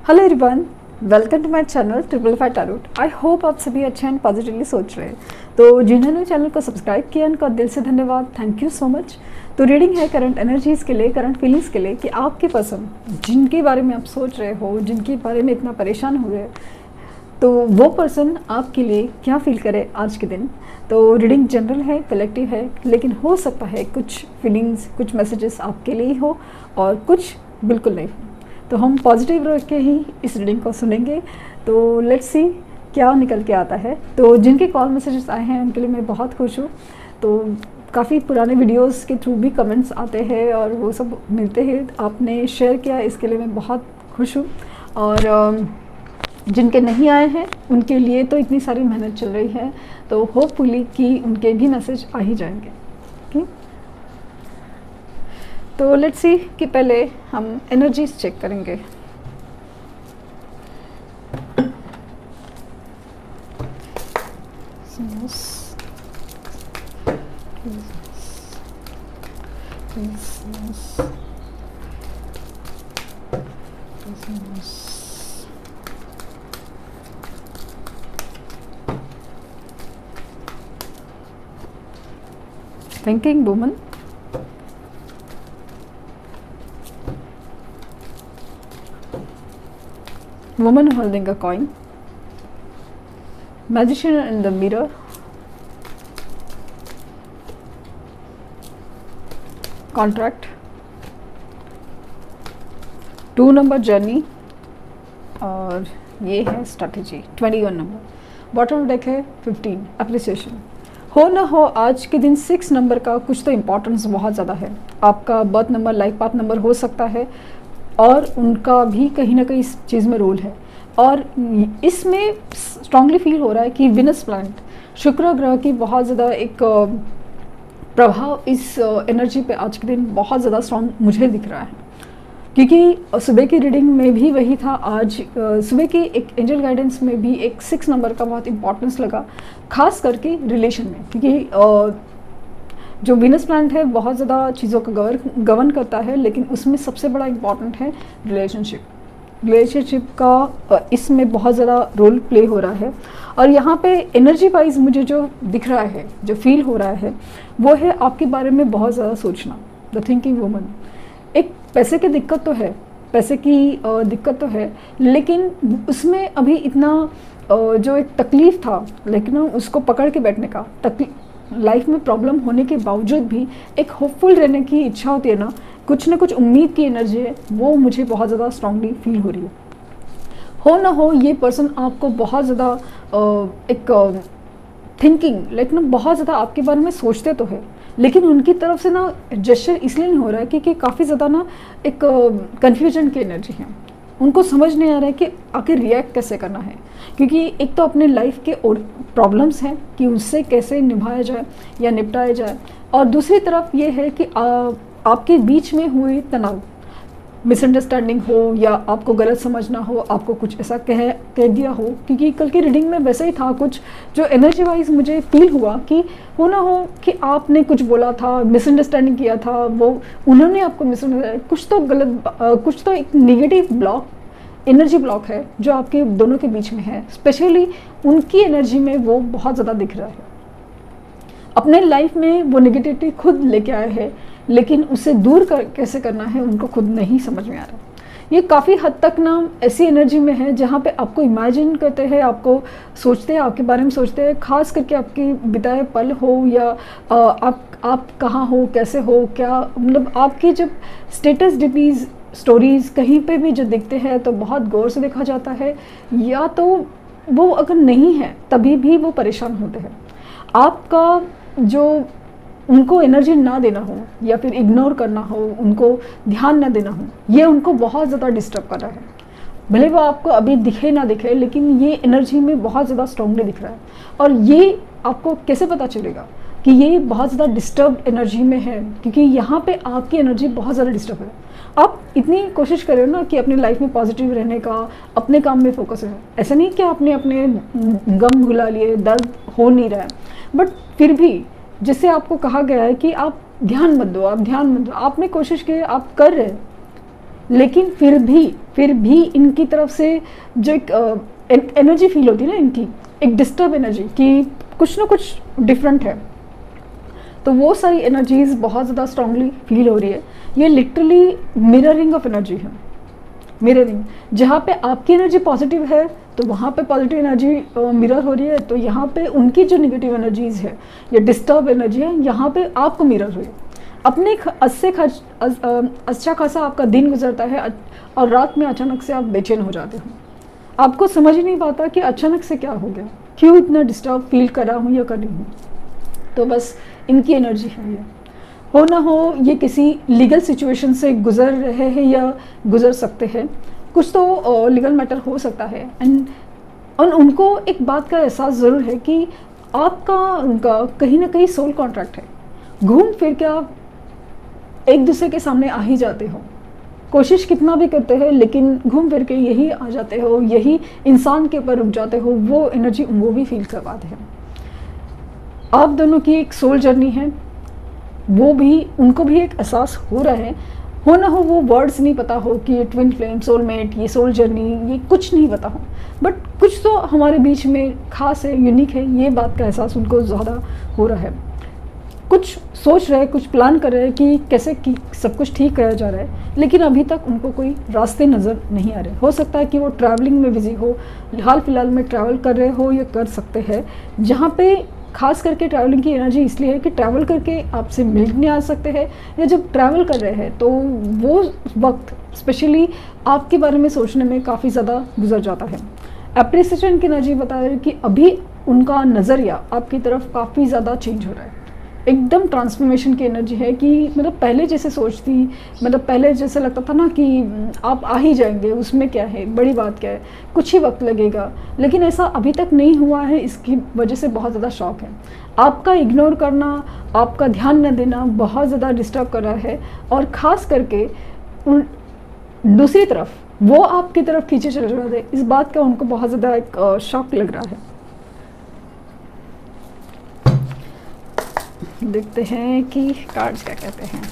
Hello everyone, welcome to my channel triple five tarot. I hope आप सभी अच्छे and positively सोच रहे हैं। तो जिन्होंने चैनल को सब्सक्राइब किया उनका दिल से धन्यवाद, थैंक यू सो मच। तो रीडिंग है करंट एनर्जीज़ के लिए, करंट फीलिंग्स के लिए कि आपके पर्सन जिनके बारे में आप सोच रहे हो, जिनके बारे में इतना परेशान हो रहे हैं, तो वो पर्सन आपके लिए क्या फील करे आज के दिन। तो रीडिंग जनरल है, कलेक्टिव है, लेकिन हो सकता है कुछ फीलिंग्स, कुछ मैसेजेस आपके लिए ही हो और कुछ बिल्कुल नहीं हो। तो हम पॉजिटिव रह के ही इस रीडिंग को सुनेंगे। तो लेट्स सी क्या निकल के आता है। तो जिनके कॉल मैसेजेस आए हैं उनके लिए मैं बहुत खुश हूँ। तो काफ़ी पुराने वीडियोस के थ्रू भी कमेंट्स आते हैं और वो सब मिलते हैं, आपने शेयर किया, इसके लिए मैं बहुत खुश हूँ। और जिनके नहीं आए हैं उनके लिए तो इतनी सारी मेहनत चल रही है, तो होपफुली कि उनके भी मैसेज आ ही जाएंगे। ओके, तो लेट्स सी कि पहले हम एनर्जीज चेक करेंगे। Thinking woman, woman holding a coin, magician in the mirror, contract, 2 number journey और ये है स्ट्रैटेजी 21 नंबर। बॉटम डेक है 15 अप्रिसिएशन। हो ना हो आज के दिन 6 नंबर का कुछ तो इम्पोर्टेंस बहुत ज़्यादा है। आपका birth number, life path number हो सकता है और उनका भी कहीं ना कहीं इस चीज़ में रोल है। और इसमें स्ट्रांगली फील हो रहा है कि विनस प्लैनेट, शुक्र ग्रह की बहुत ज़्यादा एक प्रभाव इस एनर्जी पे आज के दिन बहुत ज़्यादा स्ट्रांग मुझे दिख रहा है। क्योंकि सुबह की रीडिंग में भी वही था, आज सुबह की एक एंजल गाइडेंस में भी एक 6 नंबर का बहुत इंपॉर्टेंस लगा, खास करके रिलेशन में। क्योंकि जो वीनस प्लैनेट है बहुत ज़्यादा चीज़ों का गवर्न करता है, लेकिन उसमें सबसे बड़ा इम्पॉर्टेंट है रिलेशनशिप का इसमें बहुत ज़्यादा रोल प्ले हो रहा है। और यहाँ पे एनर्जी वाइज मुझे जो दिख रहा है, जो फील हो रहा है, वो है आपके बारे में बहुत ज़्यादा सोचना। द थिंकिंग वुमन, एक पैसे की दिक्कत तो है, पैसे की दिक्कत तो है, लेकिन उसमें अभी इतना जो एक तकलीफ़ था, लेकिन उसको पकड़ के बैठने का, लाइफ में प्रॉब्लम होने के बावजूद भी एक होपफुल रहने की इच्छा होती है ना कुछ उम्मीद की एनर्जी है, वो मुझे बहुत ज़्यादा स्ट्रांगली फील हो रही है। हो ना हो ये पर्सन आपको बहुत ज़्यादा एक थिंकिंग लेकिन बहुत ज़्यादा आपके बारे में सोचते तो है, लेकिन उनकी तरफ से ना जेस्चर इसलिए नहीं हो रहा है क्योंकि काफ़ी ज़्यादा ना एक कन्फ्यूजन की एनर्जी है। उनको समझ नहीं आ रहा है कि आखिर रिएक्ट कैसे करना है, क्योंकि एक तो अपने लाइफ के और प्रॉब्लम्स हैं कि उससे कैसे निभाया जाए या निपटाया जाए, और दूसरी तरफ ये है कि आपके बीच में हुए तनाव, मिसअंडरस्टैंडिंग हो या आपको गलत समझना हो, आपको कुछ ऐसा कह दिया हो। क्योंकि कल की रीडिंग में वैसे ही था, कुछ जो एनर्जी वाइज मुझे फील हुआ कि हो ना हो कि आपने कुछ बोला था, मिसअंडरस्टैंडिंग किया था, वो उन्होंने आपको मिसअंडरस्टैंड, कुछ तो गलत, कुछ तो एक निगेटिव ब्लॉक, एनर्जी ब्लॉक है जो आपके दोनों के बीच में है। स्पेशली उनकी एनर्जी में वो बहुत ज़्यादा दिख रहा है। अपने लाइफ में वो नेगेटिविटी खुद लेके आए हैं, लेकिन उसे दूर कैसे करना है उनको खुद नहीं समझ में आ रहा। ये काफ़ी हद तक ना ऐसी एनर्जी में है जहाँ पे आपको इमेजिन करते हैं, आपको सोचते हैं, आपके बारे में सोचते हैं, खास करके आपके बिताए पल हो या आप कहाँ हो, कैसे हो, क्या मतलब आपकी जब स्टेटस डीपीज स्टोरीज़ कहीं पे भी जो दिखते हैं तो बहुत गौर से देखा जाता है, या तो वो अगर नहीं है तभी भी वो परेशान होते हैं। आपका जो उनको एनर्जी ना देना हो या फिर इग्नोर करना हो, उनको ध्यान ना देना हो, ये उनको बहुत ज़्यादा डिस्टर्ब कर रहा है। भले वो आपको अभी दिखे ना दिखे, लेकिन ये एनर्जी में बहुत ज़्यादा स्ट्रांगली दिख रहा है। और ये आपको कैसे पता चलेगा कि ये बहुत ज़्यादा डिस्टर्ब एनर्जी में है, क्योंकि यहाँ पे आपकी एनर्जी बहुत ज़्यादा डिस्टर्ब है। आप इतनी कोशिश करें ना कि अपनी लाइफ में पॉजिटिव रहने का, अपने काम में फोकस है। ऐसा नहीं कि आपने अपने गम भुला लिए, दर्द हो नहीं रहा है, बट फिर भी जिससे आपको कहा गया है कि आप ध्यान मत दो, आप ध्यान मत दो, आपने कोशिश की, आप कर रहे हैं, लेकिन फिर भी फिर भी इनकी तरफ से जो एक एनर्जी फील होती है ना, इनकी एक डिस्टर्ब एनर्जी कि कुछ ना कुछ डिफरेंट है, तो वो सारी एनर्जीज बहुत ज़्यादा स्ट्रांगली फील हो रही है। ये लिटरली मिररिंग ऑफ एनर्जी है, मिररिंग। जहाँ पे आपकी एनर्जी पॉजिटिव है तो वहाँ पे पॉजिटिव एनर्जी मिरर हो रही है, तो यहाँ पे उनकी जो नेगेटिव एनर्जीज है या डिस्टर्ब एनर्जी है यहाँ पे आपको मिरर हुई। अपने अच्छा खासा आपका दिन गुजरता है और रात में अचानक से आप बेचैन हो जाते हो, आपको समझ ही नहीं पाता कि अचानक से क्या हो गया, क्यों इतना डिस्टर्ब फील कर रहा हूँ या कर रही हूँ। तो बस इनकी एनर्जी है ये। हो ना हो ये किसी लीगल सिचुएशन से गुजर रहे हैं या गुजर सकते हैं, कुछ तो लीगल मैटर हो सकता है। एंड और उनको एक बात का एहसास ज़रूर है कि आपका उनका कहीं ना कहीं सोल कॉन्ट्रैक्ट है। घूम फिर के आप एक दूसरे के सामने आ ही जाते हो, कोशिश कितना भी करते हैं लेकिन घूम फिर के यही आ जाते हो, यही इंसान के ऊपर रुक जाते हो। वो एनर्जी वो भी फील करवाते हैं। आप दोनों की एक सोल जर्नी है, वो भी उनको भी एक एहसास हो रहा है। हो ना हो वो वर्ड्स नहीं पता हो कि ये ट्विन फ्लेम, सोलमेट, ये सोल जर्नी, ये कुछ नहीं पता हो, बट कुछ तो हमारे बीच में खास है, यूनिक है, ये बात का एहसास उनको ज़्यादा हो रहा है। कुछ सोच रहे हैं, कुछ प्लान कर रहे हैं कि कैसे कि सब कुछ ठीक कराया जा रहा है, लेकिन अभी तक उनको कोई रास्ते नज़र नहीं आ रहे। हो सकता है कि वो ट्रैवलिंग में बिजी हो, हाल फिलहाल में ट्रैवल कर रहे हो या कर सकते हैं, जहाँ पे खास करके ट्रैवलिंग की एनर्जी इसलिए है कि ट्रैवल करके आपसे मिलने आ सकते हैं, या जब ट्रैवल कर रहे हैं तो वो वक्त स्पेशली आपके बारे में सोचने में काफ़ी ज़्यादा गुजर जाता है। एप्रिसिएशन की एनर्जी बता रही है कि अभी उनका नज़रिया आपकी तरफ काफ़ी ज़्यादा चेंज हो रहा है। एकदम ट्रांसफॉर्मेशन की एनर्जी है कि मतलब पहले जैसे सोचती, मतलब पहले जैसे लगता था ना कि आप आ ही जाएंगे, उसमें क्या है, बड़ी बात क्या है, कुछ ही वक्त लगेगा, लेकिन ऐसा अभी तक नहीं हुआ है। इसकी वजह से बहुत ज़्यादा शॉक है। आपका इग्नोर करना, आपका ध्यान न देना बहुत ज़्यादा डिस्टर्ब कर रहा है, और ख़ास करके दूसरी तरफ वो आपकी तरफ खींचे चल रहे थे, इस बात का उनको बहुत ज़्यादा एक शॉक लग रहा है। देखते हैं कि कार्ड्स क्या कहते हैं।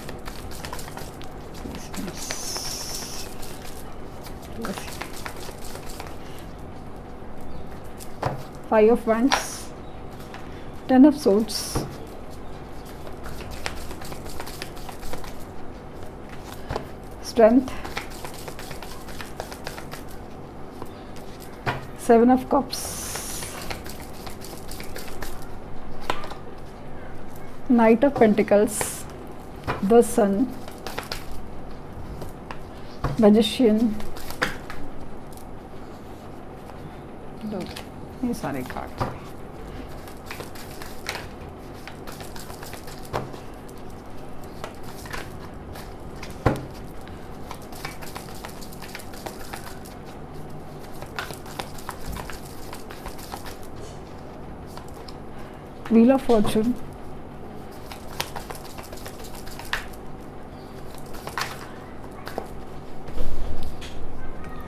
Five of wands, 10 of swords, strength, 7 of cups, Knight of Pentacles, the Sun, Magician, ये सारे card. Wheel of Fortune,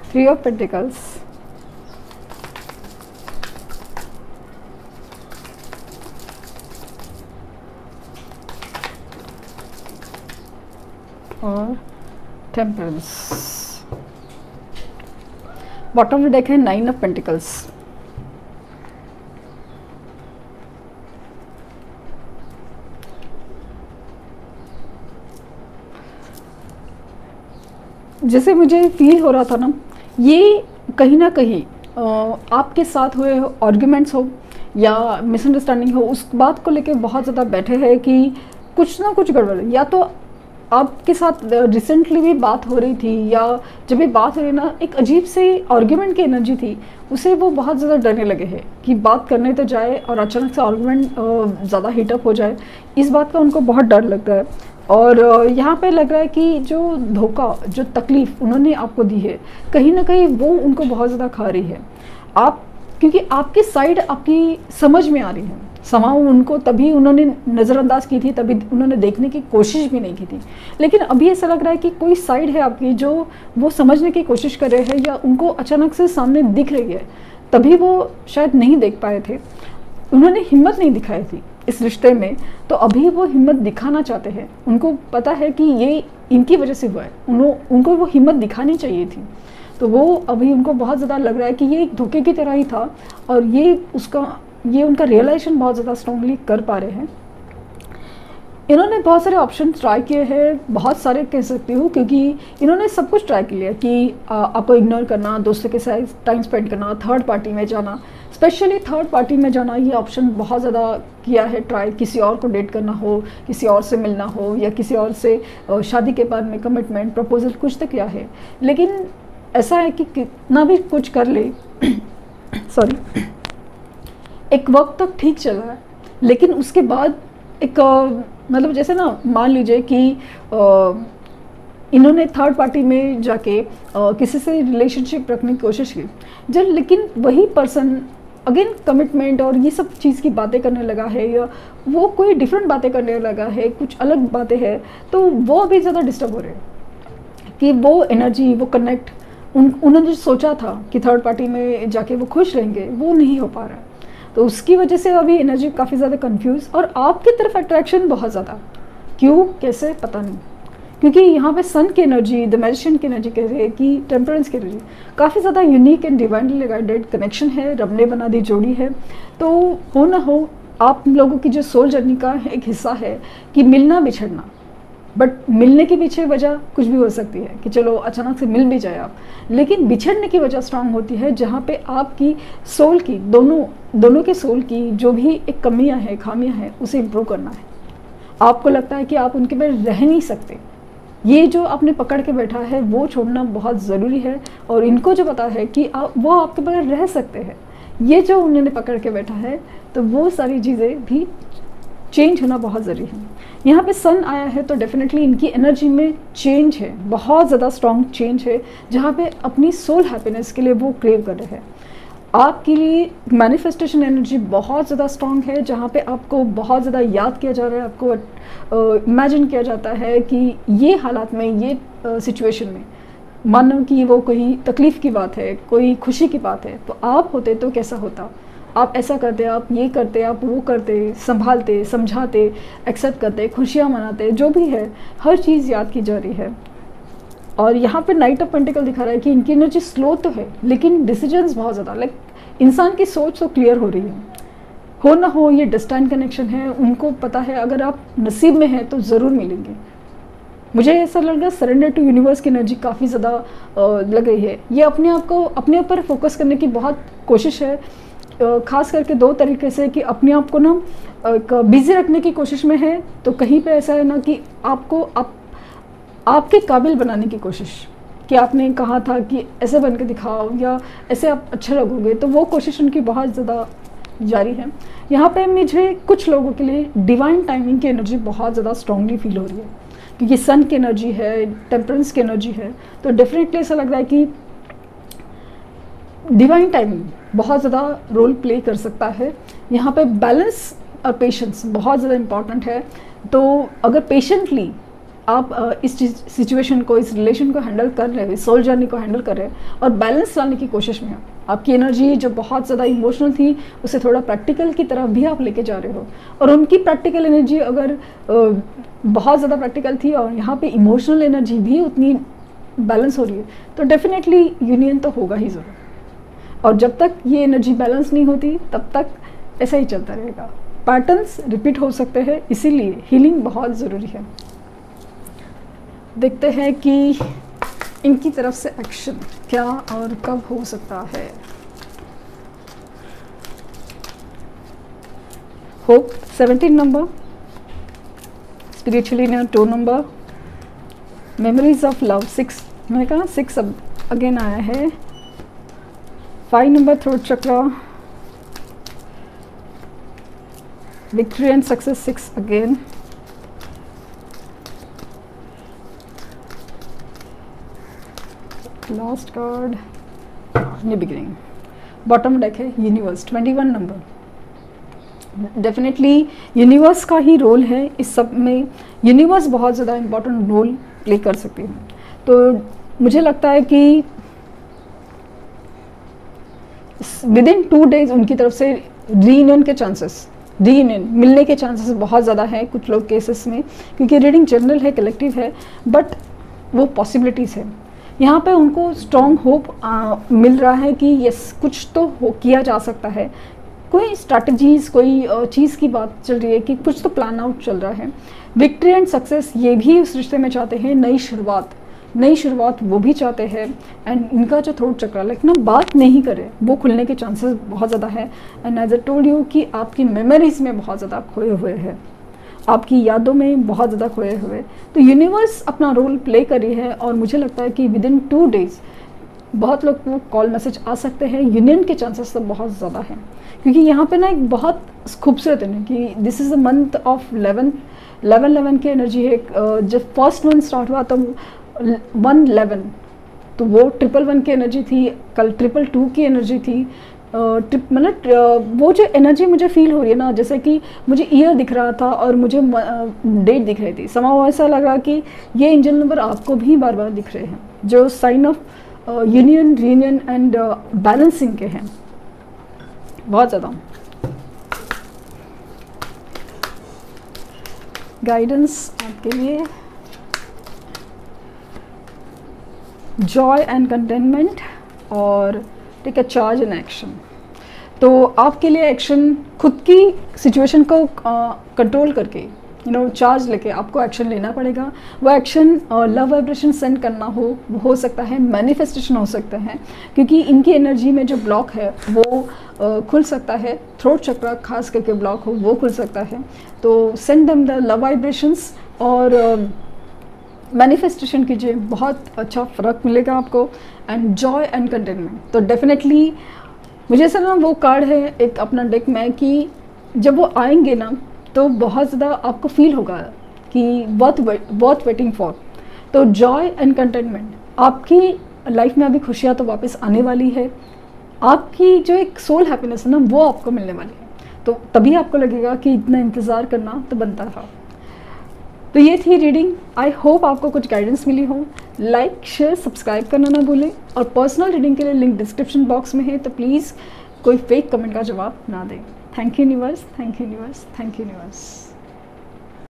Three of Pentacles, और Temperance। बॉटम में डेक है 9 ऑफ पेंटिकल्स। जैसे मुझे फील हो रहा था ना, ये कहीं ना कहीं आपके साथ हुए आर्ग्यूमेंट्स हो या मिसअंडरस्टैंडिंग हो, उस बात को लेके बहुत ज़्यादा बैठे हैं कि कुछ ना कुछ गड़बड़ है। या तो आपके साथ रिसेंटली भी बात हो रही थी, या जब भी बात हो रही ना, एक अजीब से आर्ग्यूमेंट की एनर्जी थी, उसे वो बहुत ज़्यादा डरने लगे हैं कि बात करने तो जाए और अचानक से आर्ग्यूमेंट ज़्यादा हीटअप हो जाए। इस बात का उनको बहुत डर लगता है। और यहाँ पे लग रहा है कि जो धोखा, जो तकलीफ़ उन्होंने आपको दी है, कहीं ना कहीं वो उनको बहुत ज़्यादा खा रही है। आप क्योंकि आपकी साइड आपकी समझ में आ रही है, समाओ उनको तभी उन्होंने नज़रअंदाज की थी, तभी उन्होंने देखने की कोशिश भी नहीं की थी। लेकिन अभी ऐसा लग रहा है कि कोई साइड है आपकी जो वो समझने की कोशिश कर रहे हैं, या उनको अचानक से सामने दिख रही है, तभी वो शायद नहीं देख पाए थे, उन्होंने हिम्मत नहीं दिखाई थी इस रिश्ते में, तो अभी वो हिम्मत दिखाना चाहते हैं। उनको पता है कि ये इनकी वजह से हुआ है, उनको वो हिम्मत दिखानी चाहिए थी। तो वो अभी उनको बहुत ज़्यादा लग रहा है कि ये एक धोखे की तरह ही था, और ये उनका रियलाइजेशन बहुत ज़्यादा स्ट्रांगली कर पा रहे हैं। इन्होंने बहुत सारे ऑप्शन ट्राई किए हैं, बहुत सारे कह सकती हूँ, क्योंकि इन्होंने सब कुछ ट्राई कर लिया कि आपको इग्नोर करना, दोस्तों के साथ टाइम स्पेंड करना, थर्ड पार्टी में जाना, स्पेशली थर्ड पार्टी में जाना, ये ऑप्शन बहुत ज़्यादा किया है ट्राई। किसी और को डेट करना हो, किसी और से मिलना हो, या किसी और से शादी के बाद में कमिटमेंट प्रपोजल कुछ तो किया है, लेकिन ऐसा है कि कितना भी कुछ कर ले सॉरी, एक वक्त तक ठीक चला है, लेकिन उसके बाद एक मतलब जैसे ना मान लीजिए कि इन्होंने थर्ड पार्टी में जाके किसी से रिलेशनशिप रखने की कोशिश की, जब लेकिन वही पर्सन अगेन कमिटमेंट और ये सब चीज़ की बातें करने लगा है, या वो कोई डिफरेंट बातें करने लगा है, कुछ अलग बातें हैं, तो वो अभी ज़्यादा डिस्टर्ब हो रहे हैं कि वो एनर्जी, वो कनेक्ट उन्होंने जो सोचा था कि थर्ड पार्टी में जाके वो खुश रहेंगे, वो नहीं हो पा रहा है। तो उसकी वजह से अभी एनर्जी काफ़ी ज़्यादा कंफ्यूज, और आपकी तरफ अट्रैक्शन बहुत ज़्यादा, क्यों कैसे पता नहीं, क्योंकि यहाँ पे सन की एनर्जी, द मैजिशियन की एनर्जी कह रही है कि टेम्परेंस की एनर्जी काफ़ी ज़्यादा unique and divinely guided connection है, रब ने बना दी जोड़ी है। तो हो ना हो आप लोगों की जो सोल जर्नी का एक हिस्सा है कि मिलना बिछड़ना, बट मिलने के पीछे वजह कुछ भी हो सकती है कि चलो अचानक से मिल भी जाए आप, लेकिन बिछड़ने की वजह स्ट्रांग होती है जहाँ पे आपकी सोल की, दोनों के सोल की जो भी एक कमियां हैं, खामियां हैं, उसे इम्प्रूव करना है। आपको लगता है कि आप उनके पे रह नहीं सकते, ये जो आपने पकड़ के बैठा है वो छोड़ना बहुत ज़रूरी है, और इनको जो पता है कि वो आपके बगैर रह सकते हैं, ये जो उन्होंने पकड़ के बैठा है, तो वो सारी चीज़ें भी चेंज होना बहुत ज़रूरी है। यहाँ पे सन आया है तो डेफिनेटली इनकी एनर्जी में चेंज है, बहुत ज़्यादा स्ट्रॉन्ग चेंज है, जहाँ पे अपनी सोल हैप्पीनेस के लिए वो क्रेव कर रहे हैं। आपके लिए मैनिफेस्टेशन एनर्जी बहुत ज़्यादा स्ट्रॉन्ग है, जहाँ पे आपको बहुत ज़्यादा याद किया जा रहा है, आपको इमेजिन किया जाता है कि ये हालात में, ये सिचुएशन में, मानो कि वो कोई तकलीफ़ की बात है, कोई खुशी की बात है, तो आप होते तो कैसा होता, आप ऐसा करते, आप ये करते, आप वो करते, संभालते, समझाते, एक्सेप्ट करते, खुशियाँ मनाते, जो भी है हर चीज़ याद की जा रही है। और यहाँ पे नाइट ऑफ पेंटिकल दिखा रहा है कि इनकी एनर्जी स्लो तो है, लेकिन डिसीजंस बहुत ज़्यादा, लाइक इंसान की सोच तो क्लियर हो रही है। हो ना हो ये डेस्टाइन कनेक्शन है, उनको पता है अगर आप नसीब में हैं तो ज़रूर मिलेंगे। मुझे ऐसा लग रहा है सरेंडर टू यूनिवर्स की एनर्जी काफ़ी ज़्यादा लग रही है। ये अपने आप को अपने ऊपर फोकस करने की बहुत कोशिश है, खास करके दो तरीके से, कि अपने आप को ना बिजी रखने की कोशिश में है, तो कहीं पे ऐसा है ना कि आपको आपके काबिल बनाने की कोशिश, कि आपने कहा था कि ऐसे बन के दिखाओ या ऐसे आप अच्छे लगोगे, तो वो कोशिश उनकी बहुत ज़्यादा जारी है। यहाँ पे मुझे कुछ लोगों के लिए डिवाइन टाइमिंग की एनर्जी बहुत ज़्यादा स्ट्रांगली फील हो रही है, क्योंकि सन की एनर्जी है, टेम्परेंस की एनर्जी है, तो डेफिनेटली ऐसा लग रहा है कि डिवाइन टाइमिंग बहुत ज़्यादा रोल प्ले कर सकता है। यहाँ पे बैलेंस और पेशेंस बहुत ज़्यादा इम्पॉर्टेंट है। तो अगर पेशेंटली आप इस सिचुएशन को, इस रिलेशन को हैंडल कर रहे हो, सोल जर्नी को हैंडल कर रहे हैं और बैलेंस लाने की कोशिश में हो, आपकी एनर्जी जो बहुत ज़्यादा इमोशनल थी उसे थोड़ा प्रैक्टिकल की तरफ भी आप लेके जा रहे हो, और उनकी प्रैक्टिकल एनर्जी अगर बहुत ज़्यादा प्रैक्टिकल थी और यहाँ पे इमोशनल एनर्जी भी उतनी बैलेंस हो रही है, तो डेफिनेटली यूनियन तो होगा ही ज़रूर। और जब तक ये एनर्जी बैलेंस नहीं होती तब तक ऐसा ही चलता रहेगा, पैटर्न्स रिपीट हो सकते हैं, इसीलिए हीलिंग बहुत ज़रूरी है। देखते हैं कि इनकी तरफ से एक्शन क्या और कब हो सकता है। होप 17 नंबर, स्पिरिचुअली ना 2 नंबर, मेमोरीज ऑफ लव 6, मैंने कहा 6 अब अगेन आया है, 5 number throat chakra, victory and success 6 again, last card new beginning, bottom deck है यूनिवर्स 21 नंबर। डेफिनेटली यूनिवर्स का ही रोल है इस सब में, यूनिवर्स बहुत ज़्यादा इम्पोर्टेंट रोल प्ले कर सकती है। तो मुझे लगता है कि विद इन 2 डेज उनकी तरफ से रीयूनियन के चांसेस, रीयूनियन मिलने के चांसेस बहुत ज़्यादा हैं कुछ लोग केसेस में, क्योंकि रीडिंग जनरल है, कलेक्टिव है, बट वो पॉसिबिलिटीज़ है। यहाँ पे उनको स्ट्रॉन्ग होप मिल रहा है कि यस कुछ तो किया जा सकता है, कोई स्ट्रैटेजीज कोई चीज़ की बात चल रही है कि कुछ तो प्लान आउट चल रहा है। विक्ट्री एंड सक्सेस ये भी उस रिश्ते में चाहते हैं, नई शुरुआत वो भी चाहते हैं। एंड इनका जो थ्रोट चक्र लाइक ना बात नहीं करे वो खुलने के चांसेस बहुत ज़्यादा है। And as I told you कि आपकी मेमोरीज में बहुत ज़्यादा खोए हुए हैं, आपकी यादों में बहुत ज़्यादा खोए हुए। तो यूनिवर्स अपना रोल प्ले कर रही है और मुझे लगता है कि विद इन 2 days बहुत लोग को कॉल मैसेज आ सकते हैं। यूनियन के चांसेस तो बहुत ज़्यादा हैं, क्योंकि यहाँ पे ना एक बहुत खूबसूरत है कि this is the month of 11 की एनर्जी है। जब फर्स्ट मंथ स्टार्ट हुआ तो 111, तो वो 111 की एनर्जी थी, कल 222 की एनर्जी थी। मतलब वो जो एनर्जी मुझे फील हो रही है ना, जैसे कि मुझे ईयर दिख रहा था और मुझे डेट दिख रही थी। समाव ऐसा लग रहा कि ये एंजल नंबर आपको भी बार बार दिख रहे हैं, जो sign of union, reunion and balancing के हैं बहुत ज़्यादा। गाइडेंस आपके लिए जॉय एंड कंटेनमेंट और take a charge in action. तो आपके लिए एक्शन खुद की सिचुएशन को कंट्रोल करके चार्ज लेके आपको एक्शन लेना पड़ेगा। वो एक्शन लव वाइब्रेशन सेंड करना हो सकता है, मैनिफेस्टेशन हो सकता है, क्योंकि इनकी एनर्जी में जो ब्लॉक है वो खुल सकता है। थ्रोट चक्र खास करके ब्लॉक हो वो खुल सकता है। तो send them the love vibrations और मैनिफेस्टेशन कीजिए, बहुत अच्छा फ़र्क मिलेगा आपको। एंड जॉय एंड कंटेनमेंट तो डेफिनेटली मुझे ऐसा ना वो कार्ड है एक अपना डेक में कि जब वो आएंगे ना तो बहुत ज़्यादा आपको फील होगा कि वर्थ वेटिंग फॉर। तो जॉय एंड कंटेनमेंट, आपकी लाइफ में अभी खुशियाँ तो वापस आने वाली है, आपकी जो एक सोल हैप्पीनेस है ना वो आपको मिलने वाली है। तो तभी आपको लगेगा कि इतना इंतज़ार करना तो बनता था। तो ये थी रीडिंग। आई होप आपको कुछ गाइडेंस मिली हो। लाइक शेयर सब्सक्राइब करना ना भूलें, और पर्सनल रीडिंग के लिए लिंक डिस्क्रिप्शन बॉक्स में है, तो प्लीज़ कोई फेक कमेंट का जवाब ना दें। Thank you universe, thank you universe, thank you universe.